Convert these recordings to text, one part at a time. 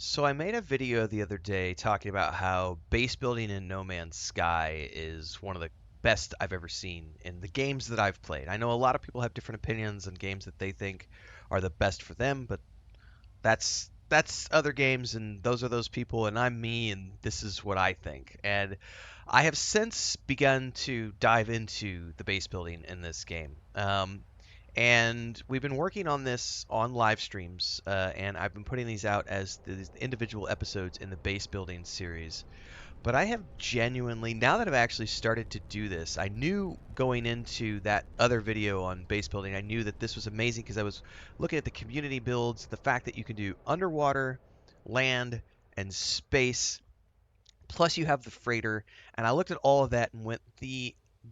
So I made a video the other day talking about how base building in No Man's Sky is one of the best I've ever seen in the games that I've played. I know a lot of people have different opinions on games that they think are the best for them, but that's other games and those are those people and I'm me and this is what I think. And I have since begun to dive into the base building in this game. And we've been working on this on live streams, and I've been putting these out as the individual episodes in the base building series. But I have genuinely, now that I've actually started to do this, I knew going into that other video on base building, I knew that this was amazing because I was looking at the community builds, the fact that you can do underwater, land, and space, plus you have the freighter, and I looked at all of that and went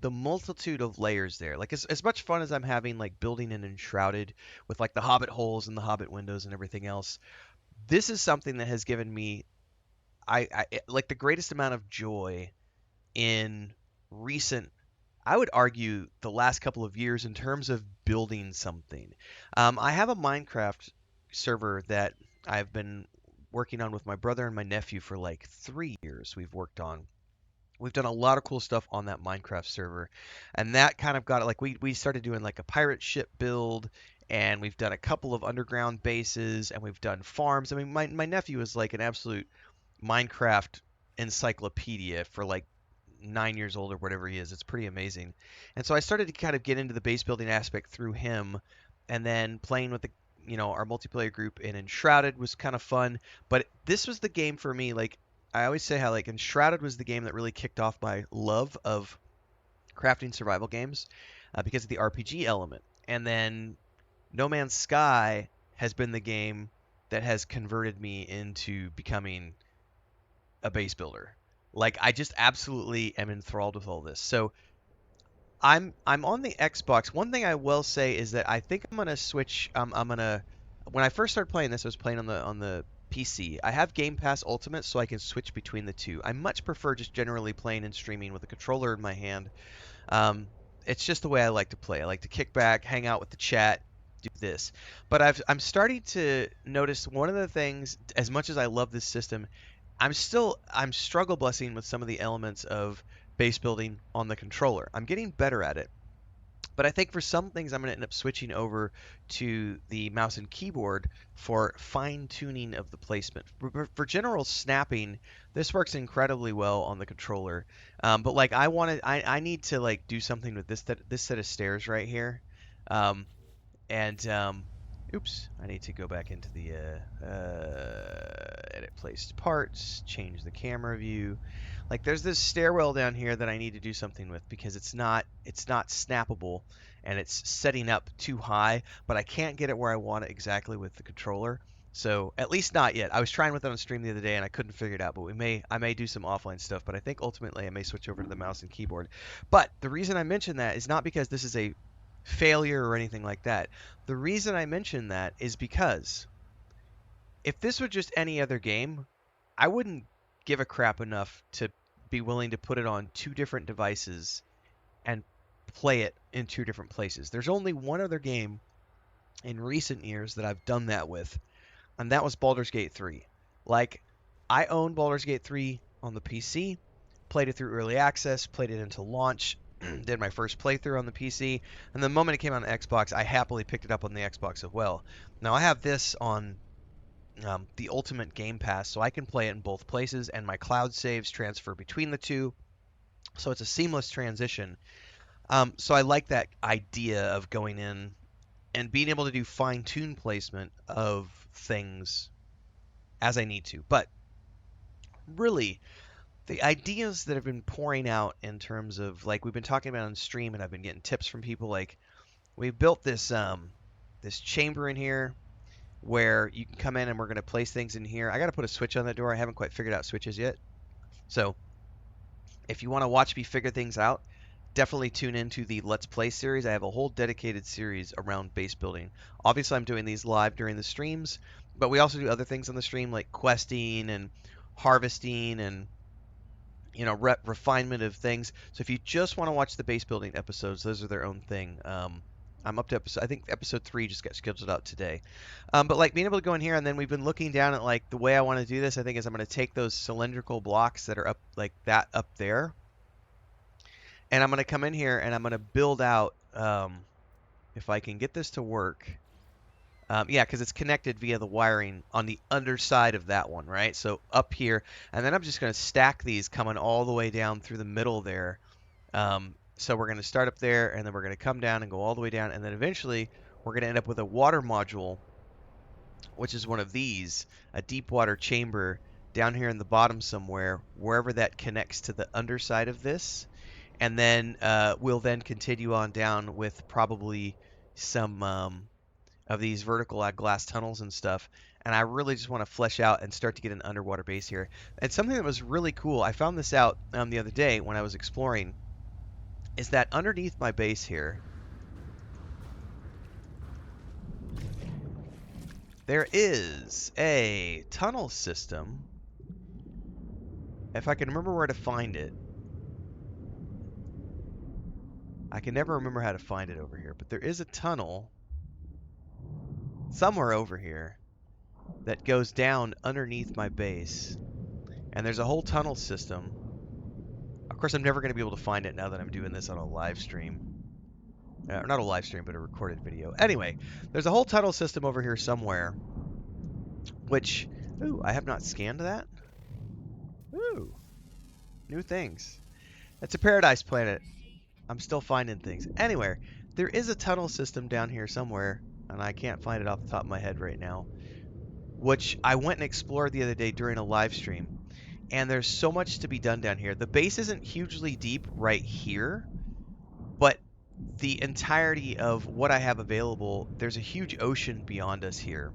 the multitude of layers there. Like as much fun as I'm having like building an enshrouded with like the hobbit holes and the hobbit windows and everything else, this is something that has given me like the greatest amount of joy in recent, I would argue, the last couple of years in terms of building something. I have a Minecraft server that I've been working on with my brother and my nephew for like 3 years. We've done a lot of cool stuff on that Minecraft server, and that kind of got it. Like we started doing like a pirate ship build, and we've done a couple of underground bases, and we've done farms. I mean, my nephew is like an absolute Minecraft encyclopedia for like 9 years old or whatever he is. It's pretty amazing. And so I started to kind of get into the base building aspect through him, and then playing with our multiplayer group in Enshrouded was kind of fun. But this was the game for me. Like I always say, how like Enshrouded was the game that really kicked off my love of crafting survival games because of the RPG element. And then No Man's Sky has been the game that has converted me into becoming a base builder. Like I just absolutely am enthralled with all this. So I'm on the Xbox. One thing I will say is that I think I'm gonna switch. I'm gonna when I first started playing this, I was playing on the PC. I have Game Pass Ultimate, so I can switch between the two. I much prefer just generally playing and streaming with a controller in my hand. Um, it's just the way I like to play. I like to kick back, hang out with the chat, do this. But I'm starting to notice one of the things. As much as I love this system, I'm struggle bussing with some of the elements of base building on the controller. I'm getting better at it. But I think for some things I'm going to end up switching over to the mouse and keyboard for fine tuning of the placement. For general snapping, this works incredibly well on the controller. But like I need to like do something with this set of stairs right here. Um, and oops, I need to go back into the edit placed parts, change the camera view. Like there's this stairwell down here that I need to do something with because it's not snappable and it's setting up too high, but I can't get it where I want it exactly with the controller. So at least not yet. I was trying with it on stream the other day and I couldn't figure it out, but I may do some offline stuff, but I think ultimately I may switch over to the mouse and keyboard. But the reason I mention that is not because this is a failure or anything like that. The reason I mention that is because if this were just any other game, I wouldn't give a crap enough to be willing to put it on two different devices and play it in two different places. There's only one other game in recent years that I've done that with, and that was Baldur's Gate 3. Like, I own Baldur's Gate 3 on the PC, played it through early access, played it into launch, did my first playthrough on the PC, and the moment it came on the Xbox, I happily picked it up on the Xbox as well. Now I have this on the Ultimate Game Pass, so I can play it in both places, and my cloud saves transfer between the two, so it's a seamless transition. So I like that idea of going in and being able to do fine-tune placement of things as I need to. But really, the ideas that have been pouring out in terms of like we've been talking about on stream, and I've been getting tips from people. Like we built this chamber in here where you can come in and we're going to place things in here. I got to put a switch on that door. I haven't quite figured out switches yet. So if you want to watch me figure things out, definitely tune into the Let's Play series. I have a whole dedicated series around base building. Obviously, I'm doing these live during the streams, but we also do other things on the stream like questing and harvesting and refinement of things. So if you just want to watch the base building episodes, those are their own thing. I'm up to I think episode 3 just got scheduled out today. But like being able to go in here, and then we've been looking down at like the way I want to do this. I think is I'm going to take those cylindrical blocks that are up like that up there, and I'm going to come in here and I'm going to build out. If I can get this to work, yeah, because it's connected via the wiring on the underside of that one, right? So up here, and then I'm just going to stack these coming all the way down through the middle there. So we're going to start up there, and then we're going to come down and go all the way down, and then eventually we're going to end up with a water module, which is one of these, a deep water chamber down here in the bottom somewhere, wherever that connects to the underside of this. And then we'll then continue on down with probably some of these vertical glass tunnels and stuff. And I really just want to flesh out and start to get an underwater base here. And something that was really cool, I found this out the other day when I was exploring, is that underneath my base here, there is a tunnel system. If I can remember where to find it. I can never remember how to find it over here, but there is a tunnel somewhere over here that goes down underneath my base. And there's a whole tunnel system. Of course, I'm never going to be able to find it now that I'm doing this on a live stream. Not a live stream, but a recorded video. Anyway, there's a whole tunnel system over here somewhere, which, ooh, I have not scanned that. Ooh, new things. It's a paradise planet. I'm still finding things. Anyway, there is a tunnel system down here somewhere, and I can't find it off the top of my head right now, which I went and explored the other day during a live stream. And there's so much to be done down here. The base isn't hugely deep right here, but the entirety of what I have available, there's a huge ocean beyond us here.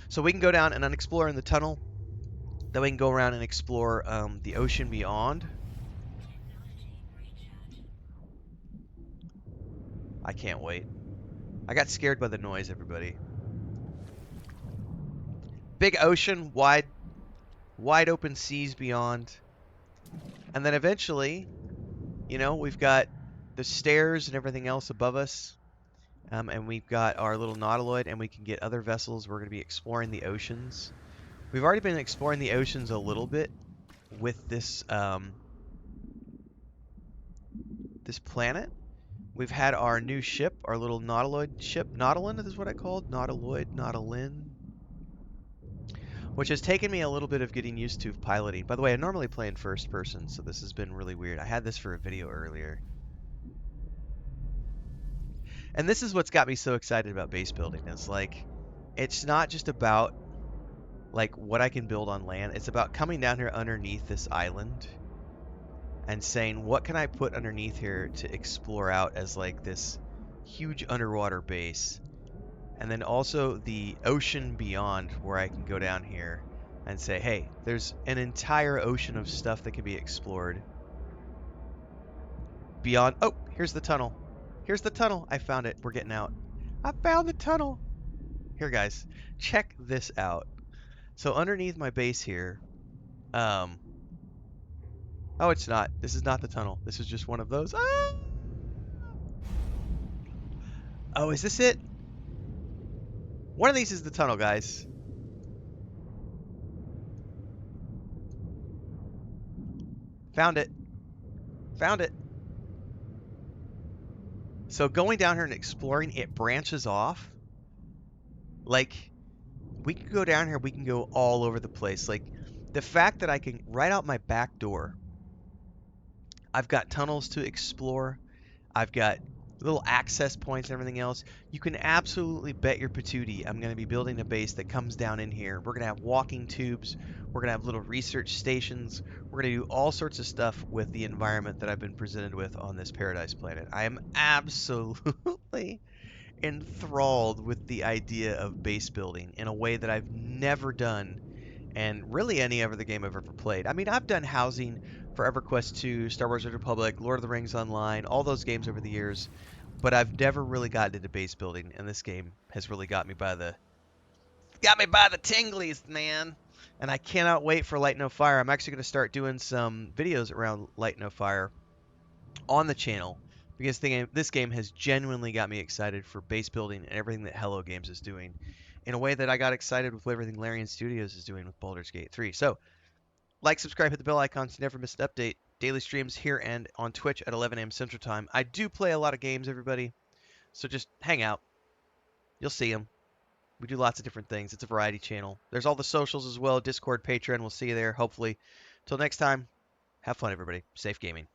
So we can go down and unexplore in the tunnel. Then we can go around and explore the ocean beyond. I can't wait. I got scared by the noise, everybody. Big ocean, wide open seas beyond. And then eventually, you know, we've got the stairs and everything else above us. And we've got our little nautiloid, and we can get other vessels. We're going to be exploring the oceans. We've already been exploring the oceans a little bit with this this planet. We've had our new ship, our little nautiloid ship. Nautilin is what I called. Nautiloid, Nautilin. Which has taken me a little bit of getting used to piloting. By the way, I normally play in first person, so this has been really weird. I had this for a video earlier. And this is what's got me so excited about base building. Is like, it's not just about like what I can build on land. It's about coming down here underneath this island and saying, what can I put underneath here to explore out as like this huge underwater base? And then also the ocean beyond, where I can go down here and say, hey, there's an entire ocean of stuff that can be explored beyond. Oh, here's the tunnel. Here's the tunnel. I found it. We're getting out. I found the tunnel. Here, guys, check this out. So underneath my base here, oh, it's not. This is not the tunnel. This is just one of those. Ah! Oh, is this it? One of these is the tunnel, guys. Found it. Found it. So going down here and exploring, it branches off. Like, we can go down here, we can go all over the place. Like, the fact that I can, right out my back door, I've got tunnels to explore. I've got little access points and everything else. You can absolutely bet your patootie I'm going to be building a base that comes down in here. We're going to have walking tubes. We're going to have little research stations. We're going to do all sorts of stuff with the environment that I've been presented with on this paradise planet. I am absolutely enthralled with the idea of base building in a way that I've never done, and really any other game I've ever played. I mean, I've done housing for EverQuest 2, Star Wars: Age of Republic, Lord of the Rings Online, all those games over the years, but I've never really gotten into base building, and this game has really got me by the tinglies, man. And I cannot wait for Light No Fire. I'm actually going to start doing some videos around Light No Fire on the channel because this game has genuinely got me excited for base building and everything that Hello Games is doing in a way that I got excited with everything Larian Studios is doing with Baldur's Gate 3. So, like, subscribe, hit the bell icon to never miss an update. Daily streams here and on Twitch at 11 a.m. Central Time. I do play a lot of games, everybody, so just hang out. You'll see them. We do lots of different things. It's a variety channel. There's all the socials as well, Discord, Patreon. We'll see you there, hopefully. Till next time, have fun, everybody. Safe gaming.